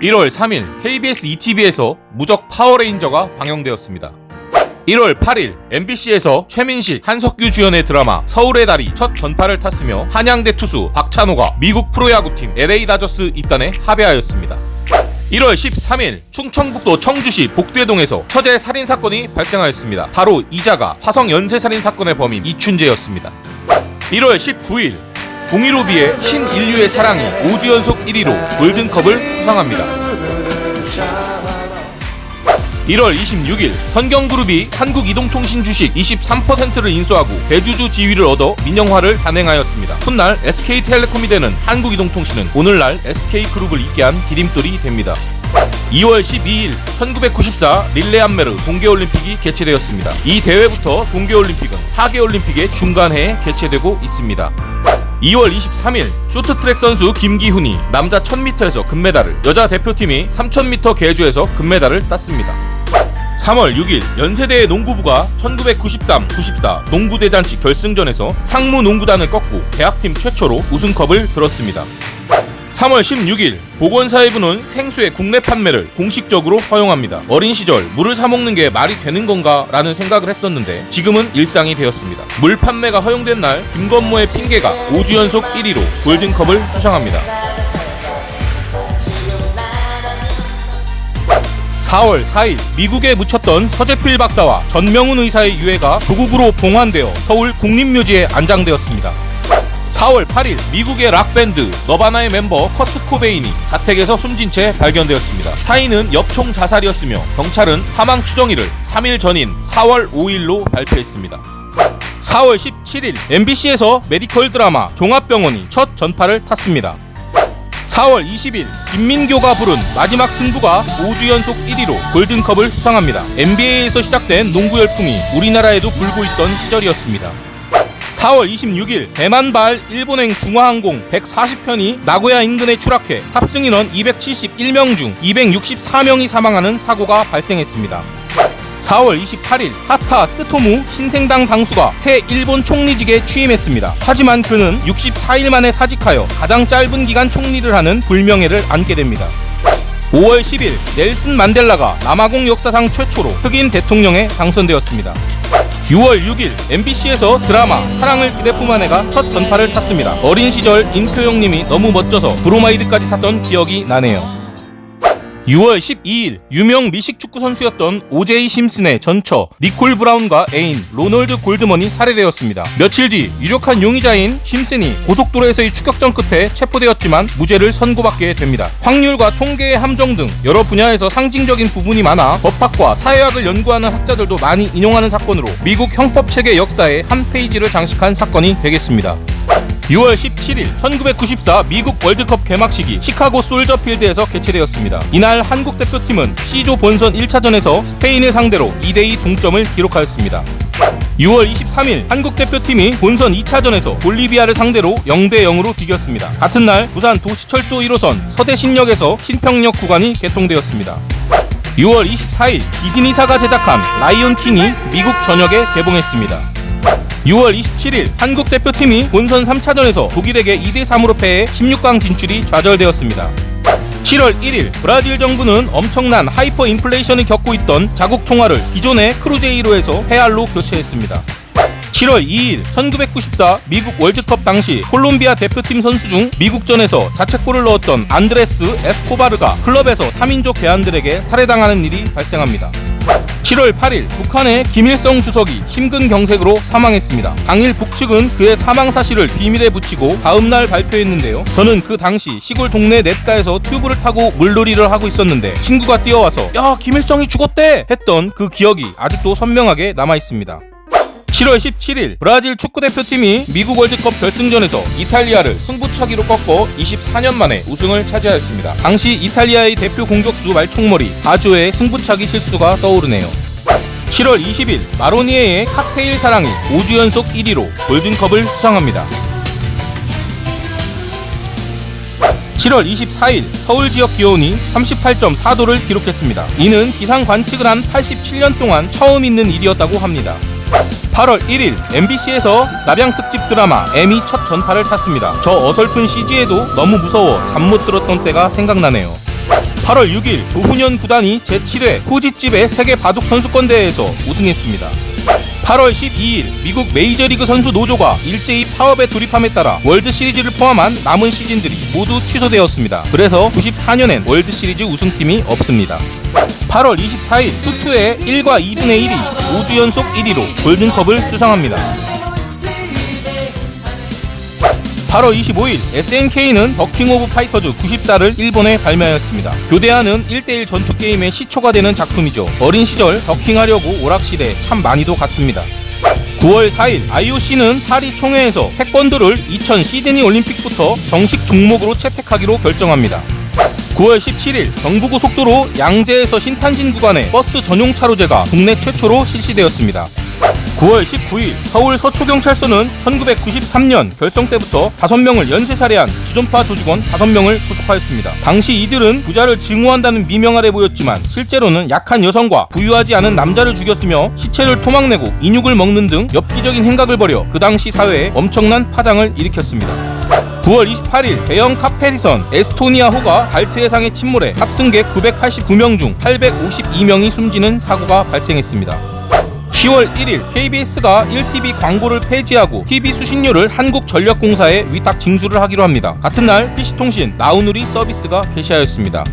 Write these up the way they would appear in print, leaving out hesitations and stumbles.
1월 3일 KBS ETV에서 무적 파워레인저가 방영되었습니다. 1월 8일 MBC에서 최민식, 한석규 주연의 드라마 서울의 달이 첫 전파를 탔으며 한양대 투수 박찬호가 미국 프로야구팀 LA 다저스 입단에 합의하였습니다. 1월 13일 충청북도 청주시 복대동에서 처제 살인사건이 발생하였습니다. 바로 이자가 화성 연쇄살인 사건의 범인 이춘재였습니다. 1월 19일 공이로비의 신인류의 사랑이 5주 연속 1위로 골든컵을 수상합니다. 1월 26일 선경그룹이 한국이동통신 주식 23%를 인수하고 대주주 지위를 얻어 민영화를 단행하였습니다. 훗날 SK텔레콤이 되는 한국이동통신은 오늘날 SK그룹을 잇게 한 디딤돌이 됩니다. 2월 12일 1994 릴레이 안메르 동계올림픽이 개최되었습니다. 이 대회부터 동계올림픽은 하계올림픽의 중간해에 개최되고 있습니다. 2월 23일 쇼트트랙 선수 김기훈이 남자 1000m에서 금메달을, 여자 대표팀이 3000m 계주에서 금메달을 땄습니다. 3월 6일 연세대의 농구부가 1993-94 농구대잔치 결승전에서 상무농구단을 꺾고 대학팀 최초로 우승컵을 들었습니다. 3월 16일 보건사회부는 생수의 국내 판매를 공식적으로 허용합니다. 어린 시절 물을 사 먹는 게 말이 되는 건가 라는 생각을 했었는데 지금은 일상이 되었습니다. 물 판매가 허용된 날 김건모의 핑계가 5주 연속 1위로 골든컵을 수상합니다. 4월 4일 미국에 묻혔던 서재필 박사와 전명훈 의사의 유해가 조국으로 봉환되어 서울 국립묘지에 안장되었습니다. 4월 8일 미국의 락밴드 너바나의 멤버 커트 코베인이 자택에서 숨진 채 발견되었습니다. 사인은 엽총 자살이었으며 경찰은 사망 추정일을 3일 전인 4월 5일로 발표했습니다. 4월 17일 MBC에서 메디컬 드라마 종합병원이 첫 전파를 탔습니다. 4월 20일 김민교가 부른 마지막 승부가 5주 연속 1위로 골든컵을 수상합니다. NBA에서 시작된 농구 열풍이 우리나라에도 불고 있던 시절이었습니다. 4월 26일 대만발 일본행 중화항공 140편이 나고야 인근에 추락해 탑승 인원 271명 중 264명이 사망하는 사고가 발생했습니다. 4월 28일 하타 스토무 신생당 당수가 새 일본 총리직에 취임했습니다. 하지만 그는 64일 만에 사직하여 가장 짧은 기간 총리를 하는 불명예를 안게 됩니다. 5월 10일 넬슨 만델라가 남아공 역사상 최초로 흑인 대통령에 당선되었습니다. 6월 6일 MBC에서 드라마 사랑을 그대 품 안에가 첫 전파를 탔습니다. 어린 시절 임표영님이 너무 멋져서 브로마이드까지 샀던 기억이 나네요. 6월 12일 유명 미식 축구 선수였던 오제이 심슨의 전처 니콜 브라운과 애인 로널드 골드먼이 살해되었습니다. 며칠 뒤 유력한 용의자인 심슨이 고속도로에서의 추격전 끝에 체포되었지만 무죄를 선고받게 됩니다. 확률과 통계의 함정 등 여러 분야에서 상징적인 부분이 많아 법학과 사회학을 연구하는 학자들도 많이 인용하는 사건으로 미국 형법체계 역사에 한 페이지를 장식한 사건이 되겠습니다. 6월 17일 1994 미국 월드컵 개막식이 시카고 솔저필드에서 개최되었습니다. 이날 한국 대표팀은 C조 본선 1차전에서 스페인을 상대로 2대2 동점을 기록하였습니다. 6월 23일 한국 대표팀이 본선 2차전에서 볼리비아를 상대로 0대0으로 비겼습니다. 같은 날 부산 도시철도 1호선 서대신역에서 신평역 구간이 개통되었습니다. 6월 24일 디즈니사가 제작한 라이온킹이 미국 전역에 개봉했습니다. 6월 27일 한국 대표팀이 본선 3차전에서 독일에게 2대3으로 패해 16강 진출이 좌절되었습니다. 7월 1일 브라질 정부는 엄청난 하이퍼 인플레이션을 겪고 있던 자국 통화를 기존의 크루제이로에서 헤알로 교체했습니다. 7월 2일 1994 미국 월드컵 당시 콜롬비아 대표팀 선수 중 미국전에서 자책골을 넣었던 안드레스 에스코바르가 클럽에서 3인조 괴한들에게 살해당하는 일이 발생합니다. 7월 8일 북한의 김일성 주석이 심근경색으로 사망했습니다. 당일 북측은 그의 사망 사실을 비밀에 붙이고 다음날 발표했는데요. 저는 그 당시 시골 동네 냇가에서 튜브를 타고 물놀이를 하고 있었는데 친구가 뛰어와서 야 김일성이 죽었대! 했던 그 기억이 아직도 선명하게 남아있습니다. 7월 17일 브라질 축구대표팀이 미국 월드컵 결승전에서 이탈리아를 승부차기로 꺾어 24년 만에 우승을 차지하였습니다. 당시 이탈리아의 대표 공격수 말총머리 바조의 승부차기 실수가 떠오르네요. 7월 20일 마로니에의 칵테일 사랑이 5주 연속 1위로 골든컵을 수상합니다. 7월 24일 서울 지역 기온이 38.4도를 기록했습니다. 이는 기상 관측을 한 87년 동안 처음 있는 일이었다고 합니다. 8월 1일 MBC에서 남양 특집 드라마 M이 첫 전파를 탔습니다. 저 어설픈 CG에도 너무 무서워 잠 못 들었던 때가 생각나네요. 8월 6일 조훈현 구단이 제7회 후지집의 세계 바둑 선수권 대회에서 우승했습니다. 8월 12일 미국 메이저리그 선수 노조가 일제히 파업에 돌입함에 따라 월드시리즈를 포함한 남은 시즌들이 모두 취소되었습니다. 그래서 94년엔 월드시리즈 우승팀이 없습니다. 8월 24일 투투의 1과 2분의 1이 5주 연속 1위로 골든컵을 수상합니다. 8월 25일 SNK는 더킹 오브 파이터즈 94를 일본에 발매하였습니다. 교대하는 1대1 전투게임의 시초가 되는 작품이죠. 어린 시절 더킹하려고 오락실에 참 많이도 갔습니다. 9월 4일 IOC는 파리 총회에서 태권도를 2000 시드니 올림픽부터 정식 종목으로 채택하기로 결정합니다. 9월 17일 경부고속도로 양재에서 신탄진 구간에 버스 전용 차로제가 국내 최초로 실시되었습니다. 9월 19일 서울 서초경찰서는 1993년 결성 때부터 5명을 연쇄살해한 주전파 조직원 5명을 구속하였습니다. 당시 이들은 부자를 증오한다는 미명 아래 보였지만 실제로는 약한 여성과 부유하지 않은 남자를 죽였으며 시체를 토막내고 인육을 먹는 등 엽기적인 행각을 벌여 그 당시 사회에 엄청난 파장을 일으켰습니다. 9월 28일 대형 카페리선 에스토니아호가 발트해상에 침몰해 탑승객 989명 중 852명이 숨지는 사고가 발생했습니다. 10월 1일 KBS가 1TV 광고를 폐지하고 TV 수신료를 한국전력공사에 위탁 징수를 하기로 합니다. 같은 날 PC통신 나우누리 서비스가 개시하였습니다.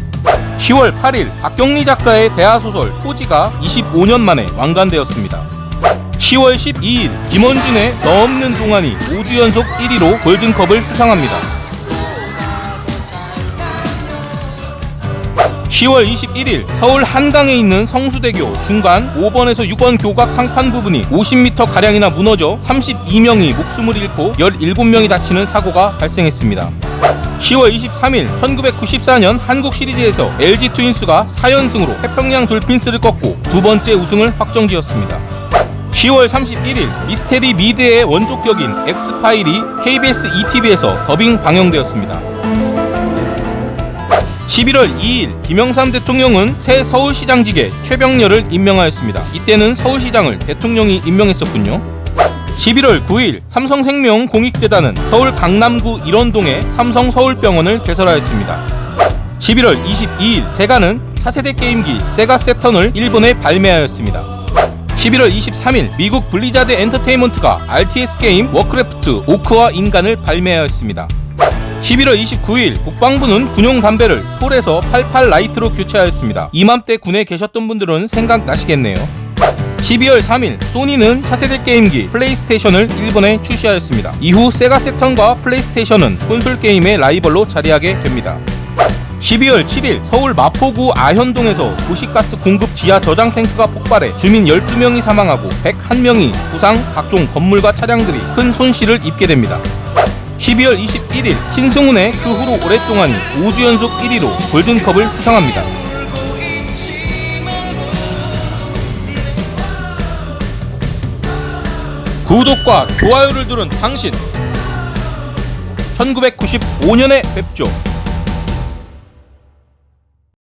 10월 8일 박경리 작가의 대하소설 호지가 25년 만에 완간되었습니다. 10월 12일 김원준의 너 없는 동안이 5주 연속 1위로 골든컵을 수상합니다. 10월 21일 서울 한강에 있는 성수대교 중간 5번에서 6번 교각 상판 부분이 50m가량이나 무너져 32명이 목숨을 잃고 17명이 다치는 사고가 발생했습니다. 10월 23일 1994년 한국 시리즈에서 LG 트윈스가 4연승으로 태평양 돌핀스를 꺾고 두 번째 우승을 확정지었습니다. 10월 31일 미스테리 미드의 원조격인 엑스파일이 KBS ETV에서 더빙 방영되었습니다. 11월 2일 김영삼 대통령은 새 서울시장직에 최병렬을 임명하였습니다. 이때는 서울시장을 대통령이 임명했었군요. 11월 9일 삼성생명 공익재단은 서울 강남구 일원동에 삼성서울병원을 개설하였습니다. 11월 22일 세가는 차세대 게임기 세가 세턴을 일본에 발매하였습니다. 11월 23일 미국 블리자드 엔터테인먼트가 RTS 게임 워크래프트 오크와 인간을 발매하였습니다. 11월 29일 국방부는 군용 담배를 솔에서 88 라이트로 교체하였습니다. 이맘때 군에 계셨던 분들은 생각나시겠네요. 12월 3일 소니는 차세대 게임기 플레이스테이션을 일본에 출시하였습니다. 이후 세가 세턴과 플레이스테이션은 콘솔 게임의 라이벌로 자리하게 됩니다. 12월 7일 서울 마포구 아현동에서 도시가스 공급 지하 저장 탱크가 폭발해 주민 12명이 사망하고 101명이 부상, 각종 건물과 차량들이 큰 손실을 입게 됩니다. 12월 21일 신승훈의 그 후로 오랫동안이 5주 연속 1위로 골든컵을 수상합니다. 구독과 좋아요를 누른 당신 1995년에 뵙죠.